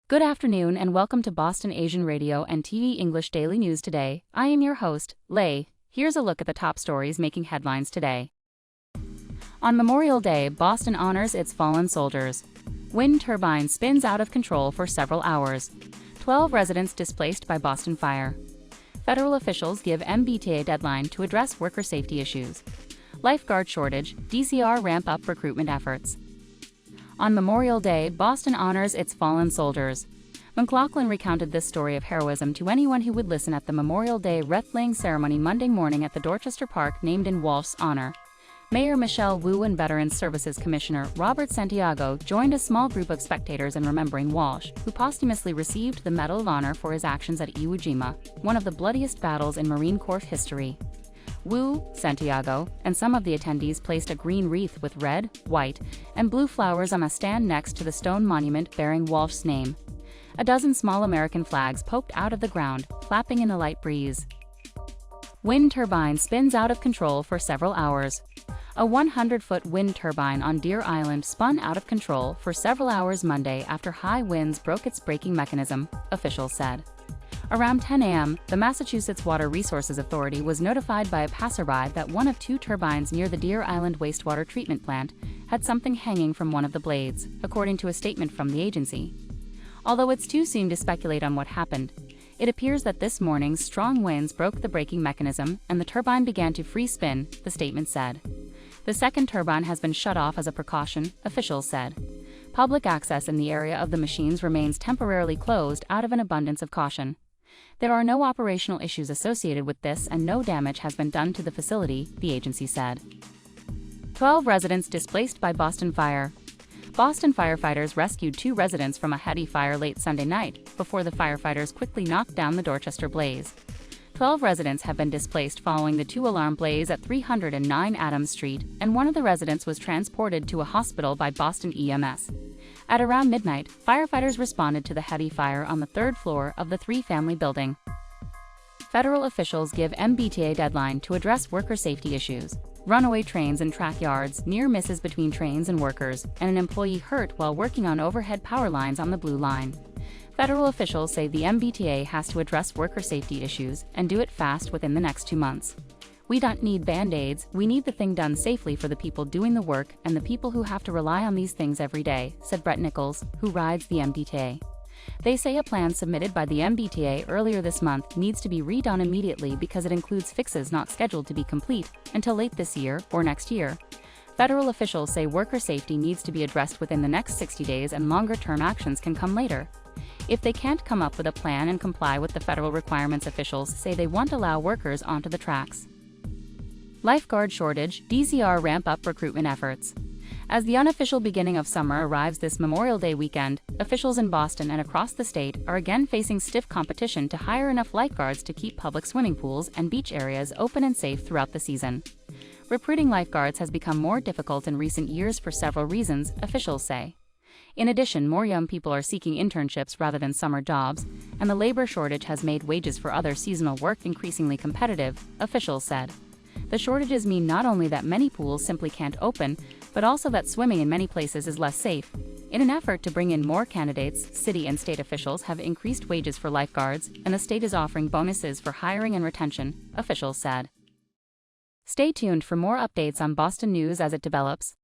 Good afternoon and welcome to Boston Asian Radio and TV English Daily News today. I am your host, Lei. Here's a look at the top stories making headlines today. On Memorial Day, Boston honors its fallen soldiers. Wind turbine spins out of control for several hours. 12 residents displaced by Boston fire. Federal officials give MBTA deadline to address worker safety issues. Lifeguard shortage, DCR ramp up recruitment efforts. On Memorial Day, Boston honors its fallen soldiers. McLaughlin recounted this story of heroism to anyone who would listen at the Memorial Day wreath-laying ceremony Monday morning at the Dorchester Park named in Walsh's honor. Mayor Michelle Wu and Veterans Services Commissioner Robert Santiago joined a small group of spectators in remembering Walsh, who posthumously received the Medal of Honor for his actions at Iwo Jima, one of the bloodiest battles in Marine Corps history. Wu, Santiago, and some of the attendees placed a green wreath with red, white, and blue flowers on a stand next to the stone monument bearing Walsh's name. A dozen small American flags poked out of the ground, flapping in a light breeze. Wind turbine spins out of control for several hours. A 100-foot wind turbine on Deer Island spun out of control for several hours Monday after high winds broke its braking mechanism, officials said. Around 10 a.m., the Massachusetts Water Resources Authority was notified by a passerby that one of two turbines near the Deer Island wastewater treatment plant had something hanging from one of the blades, according to a statement from the agency. Although it's too soon to speculate on what happened, it appears that this morning strong winds broke the braking mechanism and the turbine began to free spin, the statement said. The second turbine has been shut off as a precaution, officials said. Public access in the area of the machines remains temporarily closed out of an abundance of caution. There are no operational issues associated with this and no damage has been done to the facility, the agency said. 12 residents displaced by Boston fire. Boston firefighters rescued 2 residents from a heady fire late Sunday night, before the firefighters quickly knocked down the Dorchester blaze. 12 residents have been displaced following the 2-alarm blaze at 309 Adams Street, and one of the residents was transported to a hospital by Boston EMS. At around midnight, firefighters responded to the heady fire on the 3rd floor of the 3-family building. Federal officials give MBTA deadline to address worker safety issues. Runaway trains and track yards, near misses between trains and workers, and an employee hurt while working on overhead power lines on the Blue Line. Federal officials say the MBTA has to address worker safety issues and do it fast within the next 2 months. We don't need band-aids, we need the thing done safely for the people doing the work and the people who have to rely on these things every day, said Brett Nichols, who rides the MBTA. They say a plan submitted by the MBTA earlier this month needs to be redone immediately because it includes fixes not scheduled to be complete until late this year or next year. Federal officials say worker safety needs to be addressed within the next 60 days and longer-term actions can come later. If they can't come up with a plan and comply with the federal requirements, officials say they won't allow workers onto the tracks. Lifeguard shortage, DCR ramp up recruitment efforts. As the unofficial beginning of summer arrives this Memorial Day weekend, officials in Boston and across the state are again facing stiff competition to hire enough lifeguards to keep public swimming pools and beach areas open and safe throughout the season. Recruiting lifeguards has become more difficult in recent years for several reasons, officials say. In addition, more young people are seeking internships rather than summer jobs, and the labor shortage has made wages for other seasonal work increasingly competitive, officials said. The shortages mean not only that many pools simply can't open, but also that swimming in many places is less safe. In an effort to bring in more candidates, city and state officials have increased wages for lifeguards, and the state is offering bonuses for hiring and retention, officials said. Stay tuned for more updates on Boston news as it develops.